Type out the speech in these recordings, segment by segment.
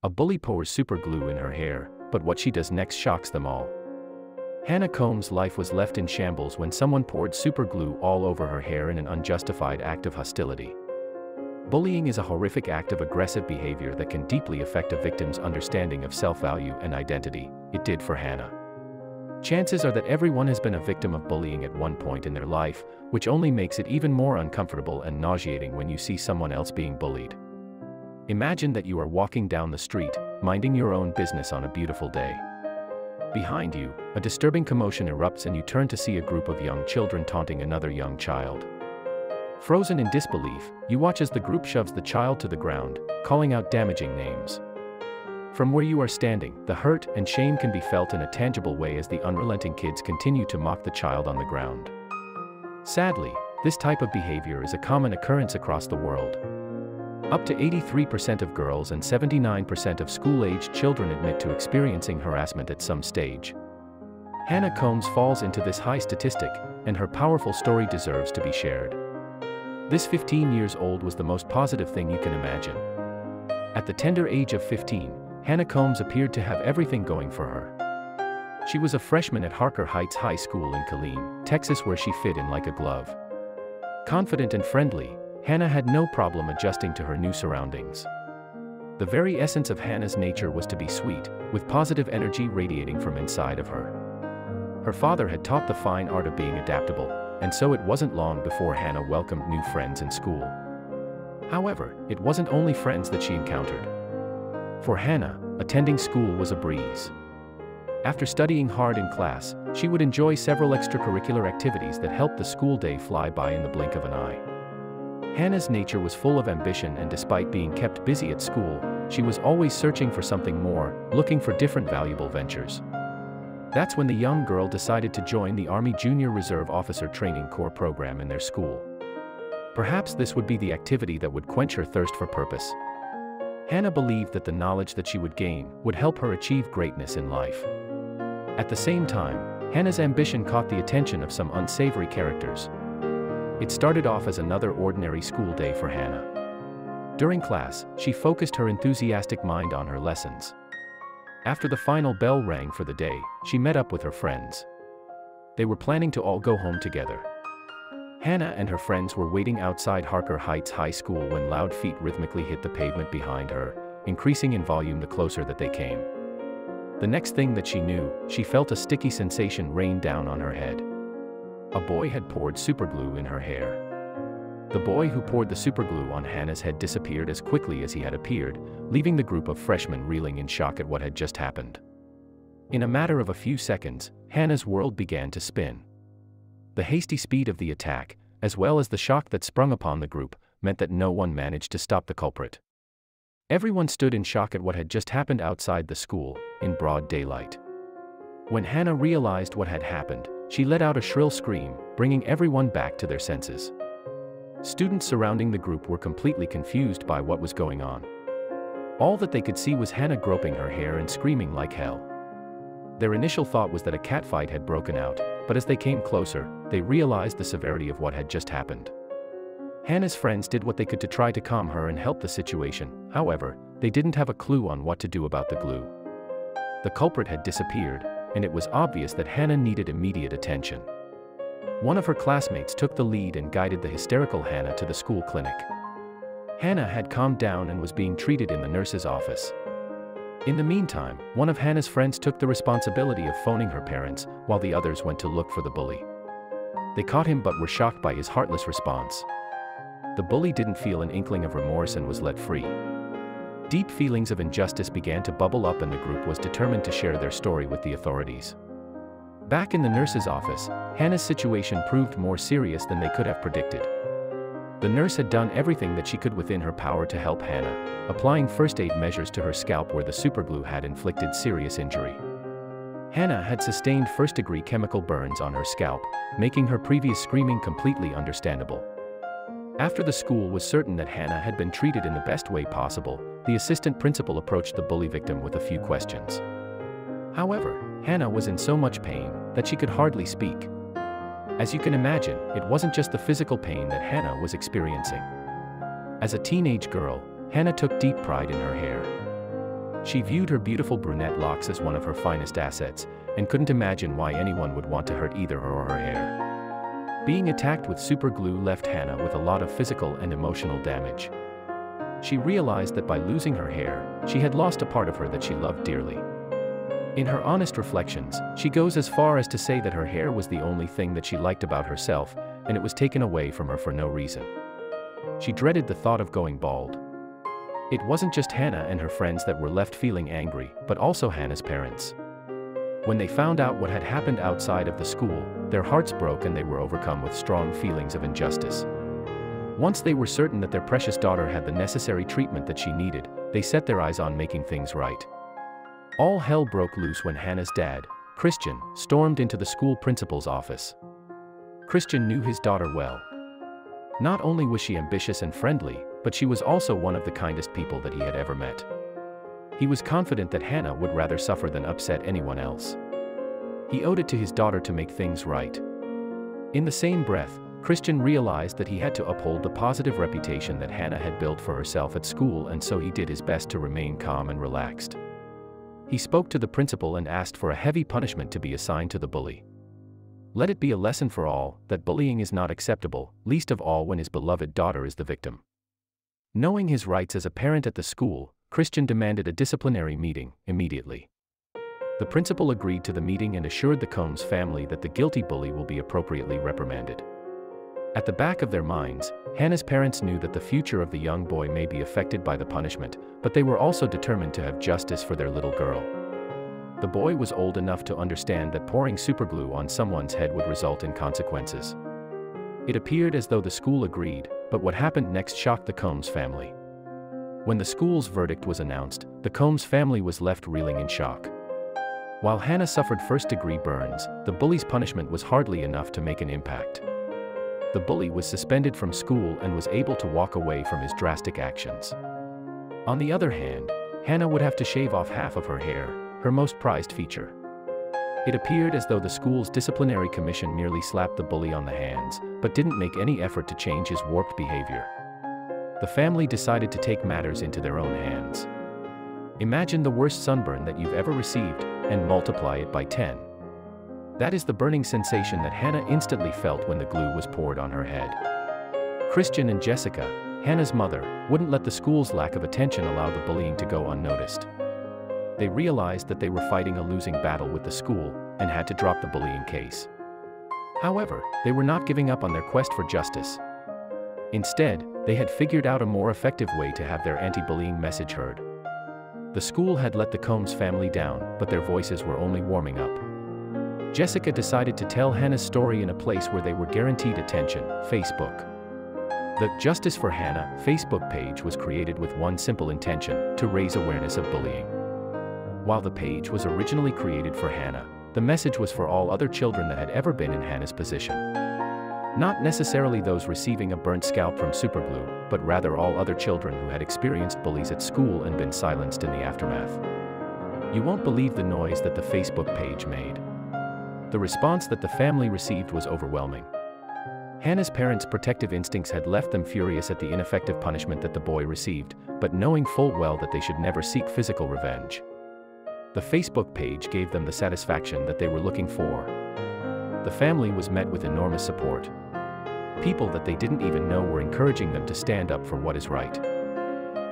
A bully pours super glue in her hair, but what she does next shocks them all. Hannah Combs' life was left in shambles when someone poured super glue all over her hair in an unjustified act of hostility. Bullying is a horrific act of aggressive behavior that can deeply affect a victim's understanding of self-value and identity. It did for Hannah. Chances are that everyone has been a victim of bullying at one point in their life, which only makes it even more uncomfortable and nauseating when you see someone else being bullied. Imagine that you are walking down the street, minding your own business on a beautiful day. Behind you, a disturbing commotion erupts and you turn to see a group of young children taunting another young child. Frozen in disbelief, you watch as the group shoves the child to the ground, calling out damaging names. From where you are standing, the hurt and shame can be felt in a tangible way as the unrelenting kids continue to mock the child on the ground. Sadly, this type of behavior is a common occurrence across the world. Up to 83% of girls and 79% of school-aged children admit to experiencing harassment at some stage. Hannah Combs falls into this high statistic, and her powerful story deserves to be shared. This 15 years old was the most positive thing you can imagine. At the tender age of 15, Hannah Combs appeared to have everything going for her. She was a freshman at Harker Heights High School in Killeen, Texas, where she fit in like a glove. Confident and friendly, Hannah had no problem adjusting to her new surroundings. The very essence of Hannah's nature was to be sweet, with positive energy radiating from inside of her. Her father had taught the fine art of being adaptable, and so it wasn't long before Hannah welcomed new friends in school. However, it wasn't only friends that she encountered. For Hannah, attending school was a breeze. After studying hard in class, she would enjoy several extracurricular activities that helped the school day fly by in the blink of an eye. Hannah's nature was full of ambition, and despite being kept busy at school, she was always searching for something more, looking for different valuable ventures. That's when the young girl decided to join the Army Junior Reserve Officer Training Corps program in their school. Perhaps this would be the activity that would quench her thirst for purpose. Hannah believed that the knowledge that she would gain would help her achieve greatness in life. At the same time, Hannah's ambition caught the attention of some unsavory characters. It started off as another ordinary school day for Hannah. During class, she focused her enthusiastic mind on her lessons. After the final bell rang for the day, she met up with her friends. They were planning to all go home together. Hannah and her friends were waiting outside Harker Heights High School when loud feet rhythmically hit the pavement behind her, increasing in volume the closer that they came. The next thing that she knew, she felt a sticky sensation rain down on her head. A boy had poured superglue in her hair. The boy who poured the superglue on Hannah's head disappeared as quickly as he had appeared, leaving the group of freshmen reeling in shock at what had just happened. In a matter of a few seconds, Hannah's world began to spin. The hasty speed of the attack, as well as the shock that sprung upon the group, meant that no one managed to stop the culprit. Everyone stood in shock at what had just happened outside the school, in broad daylight. When Hannah realized what had happened, she let out a shrill scream, bringing everyone back to their senses. Students surrounding the group were completely confused by what was going on. All that they could see was Hannah groping her hair and screaming like hell. Their initial thought was that a catfight had broken out, but as they came closer, they realized the severity of what had just happened. Hannah's friends did what they could to try to calm her and help the situation. However, they didn't have a clue on what to do about the glue. The culprit had disappeared, and it was obvious that Hannah needed immediate attention. One of her classmates took the lead and guided the hysterical Hannah to the school clinic. Hannah had calmed down and was being treated in the nurse's office. In the meantime, one of Hannah's friends took the responsibility of phoning her parents, while the others went to look for the bully. They caught him but were shocked by his heartless response. The bully didn't feel an inkling of remorse and was let free. Deep feelings of injustice began to bubble up, and the group was determined to share their story with the authorities. Back in the nurse's office, Hannah's situation proved more serious than they could have predicted. The nurse had done everything that she could within her power to help Hannah, applying first-aid measures to her scalp where the superglue had inflicted serious injury. Hannah had sustained first-degree chemical burns on her scalp, making her previous screaming completely understandable. After the school was certain that Hannah had been treated in the best way possible, the assistant principal approached the bully victim with a few questions. However, Hannah was in so much pain that she could hardly speak. As you can imagine, it wasn't just the physical pain that Hannah was experiencing. As a teenage girl, Hannah took deep pride in her hair. She viewed her beautiful brunette locks as one of her finest assets, and couldn't imagine why anyone would want to hurt either her or her hair. Being attacked with super glue left Hannah with a lot of physical and emotional damage. She realized that by losing her hair, she had lost a part of her that she loved dearly. In her honest reflections, she goes as far as to say that her hair was the only thing that she liked about herself, and it was taken away from her for no reason. She dreaded the thought of going bald. It wasn't just Hannah and her friends that were left feeling angry, but also Hannah's parents. When they found out what had happened outside of the school, their hearts broke and they were overcome with strong feelings of injustice. Once they were certain that their precious daughter had the necessary treatment that she needed, they set their eyes on making things right. All hell broke loose when Hannah's dad, Christian, stormed into the school principal's office. Christian knew his daughter well. Not only was she ambitious and friendly, but she was also one of the kindest people that he had ever met. He was confident that Hannah would rather suffer than upset anyone else. He owed it to his daughter to make things right. In the same breath, Christian realized that he had to uphold the positive reputation that Hannah had built for herself at school, and so he did his best to remain calm and relaxed. He spoke to the principal and asked for a heavy punishment to be assigned to the bully. Let it be a lesson for all that bullying is not acceptable, least of all when his beloved daughter is the victim. Knowing his rights as a parent at the school, Christian demanded a disciplinary meeting immediately. The principal agreed to the meeting and assured the Combs family that the guilty bully will be appropriately reprimanded. At the back of their minds, Hannah's parents knew that the future of the young boy may be affected by the punishment, but they were also determined to have justice for their little girl. The boy was old enough to understand that pouring superglue on someone's head would result in consequences. It appeared as though the school agreed, but what happened next shocked the Combs family. When the school's verdict was announced, the Combs family was left reeling in shock. While Hannah suffered first-degree burns, the bully's punishment was hardly enough to make an impact. The bully was suspended from school and was able to walk away from his drastic actions. On the other hand, Hannah would have to shave off half of her hair, her most prized feature. It appeared as though the school's disciplinary commission merely slapped the bully on the hands, but didn't make any effort to change his warped behavior. The family decided to take matters into their own hands. Imagine the worst sunburn that you've ever received, and multiply it by 10. That is the burning sensation that Hannah instantly felt when the glue was poured on her head. Christian and Jessica, Hannah's mother, wouldn't let the school's lack of attention allow the bullying to go unnoticed. They realized that they were fighting a losing battle with the school, and had to drop the bullying case. However, they were not giving up on their quest for justice. Instead, they had figured out a more effective way to have their anti-bullying message heard. The school had let the Combs family down, but their voices were only warming up. Jessica decided to tell Hannah's story in a place where they were guaranteed attention, Facebook. The Justice for Hannah Facebook page was created with one simple intention: to raise awareness of bullying. While the page was originally created for Hannah, the message was for all other children that had ever been in Hannah's position. Not necessarily those receiving a burnt scalp from superglue, but rather all other children who had experienced bullies at school and been silenced in the aftermath. You won't believe the noise that the Facebook page made. The response that the family received was overwhelming. Hannah's parents' protective instincts had left them furious at the ineffective punishment that the boy received, but knowing full well that they should never seek physical revenge. The Facebook page gave them the satisfaction that they were looking for. The family was met with enormous support. People that they didn't even know were encouraging them to stand up for what is right.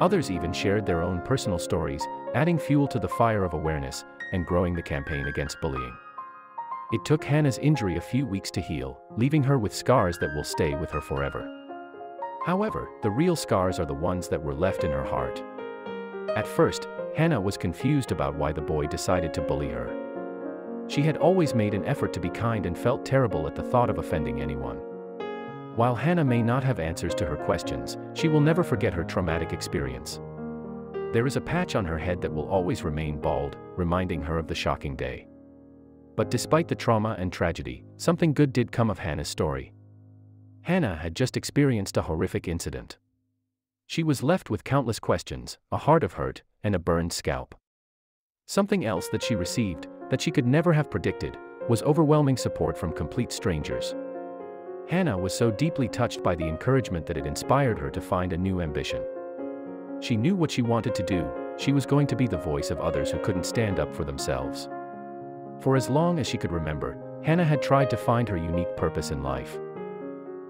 Others even shared their own personal stories, adding fuel to the fire of awareness and growing the campaign against bullying. It took Hannah's injury a few weeks to heal, leaving her with scars that will stay with her forever. However, the real scars are the ones that were left in her heart. At first, Hannah was confused about why the boy decided to bully her. She had always made an effort to be kind and felt terrible at the thought of offending anyone. While Hannah may not have answers to her questions, she will never forget her traumatic experience. There is a patch on her head that will always remain bald, reminding her of the shocking day. But despite the trauma and tragedy, something good did come of Hannah's story. Hannah had just experienced a horrific incident. She was left with countless questions, a heart of hurt, and a burned scalp. Something else that she received, that she could never have predicted, was overwhelming support from complete strangers. Hannah was so deeply touched by the encouragement that it inspired her to find a new ambition. She knew what she wanted to do, She was going to be the voice of others who couldn't stand up for themselves. For as long as she could remember, Hannah had tried to find her unique purpose in life.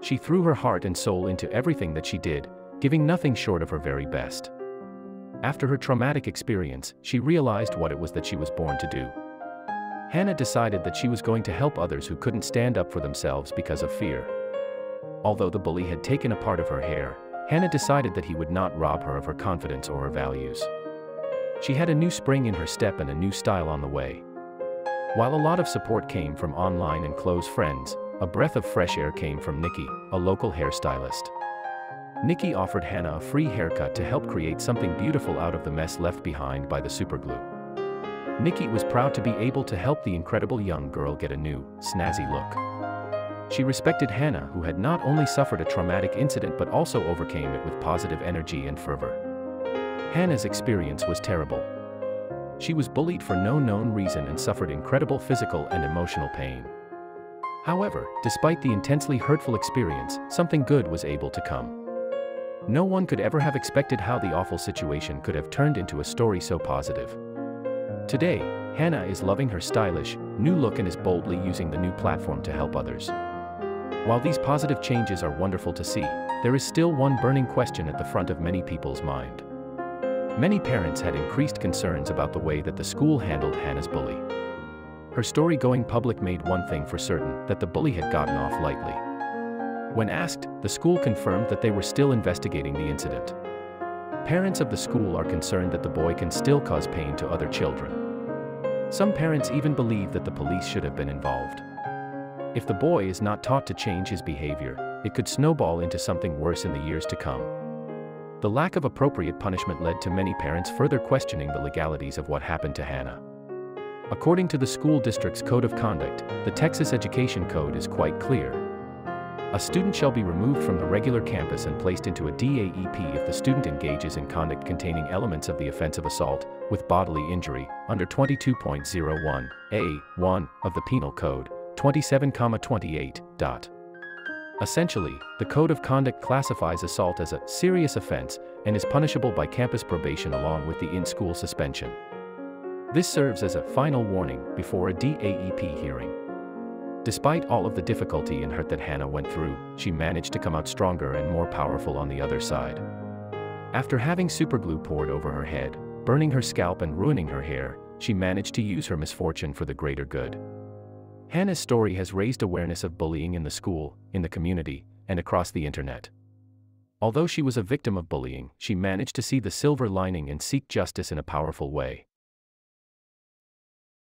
She threw her heart and soul into everything that she did, giving nothing short of her very best. After her traumatic experience, she realized what it was that she was born to do. Hannah decided that she was going to help others who couldn't stand up for themselves because of fear. Although the bully had taken a part of her hair, Hannah decided that he would not rob her of her confidence or her values. She had a new spring in her step and a new style on the way. While a lot of support came from online and close friends, a breath of fresh air came from Nikki, a local hairstylist. Nikki offered Hannah a free haircut to help create something beautiful out of the mess left behind by the superglue. Nikki was proud to be able to help the incredible young girl get a new, snazzy look. She respected Hannah, who had not only suffered a traumatic incident but also overcame it with positive energy and fervor. Hannah's experience was terrible. She was bullied for no known reason and suffered incredible physical and emotional pain. However, despite the intensely hurtful experience, something good was able to come. No one could ever have expected how the awful situation could have turned into a story so positive. Today, Hannah is loving her stylish, new look and is boldly using the new platform to help others. While these positive changes are wonderful to see, there is still one burning question at the front of many people's mind. Many parents had increased concerns about the way that the school handled Hannah's bully. Her story going public made one thing for certain, that the bully had gotten off lightly. When asked, the school confirmed that they were still investigating the incident. Parents of the school are concerned that the boy can still cause pain to other children. Some parents even believe that the police should have been involved. If the boy is not taught to change his behavior, it could snowball into something worse in the years to come. The lack of appropriate punishment led to many parents further questioning the legalities of what happened to Hannah. According to the school district's code of conduct, the Texas Education Code is quite clear. A student shall be removed from the regular campus and placed into a DAEP if the student engages in conduct containing elements of the offense of assault with bodily injury under 22.01 A1 of the Penal Code 27,28. Essentially, the Code of Conduct classifies assault as a serious offense and is punishable by campus probation along with the in-school suspension. This serves as a final warning before a DAEP hearing. Despite all of the difficulty and hurt that Hannah went through, she managed to come out stronger and more powerful on the other side. After having superglue poured over her head, burning her scalp and ruining her hair, she managed to use her misfortune for the greater good. Hannah's story has raised awareness of bullying in the school, in the community, and across the internet. Although she was a victim of bullying, she managed to see the silver lining and seek justice in a powerful way.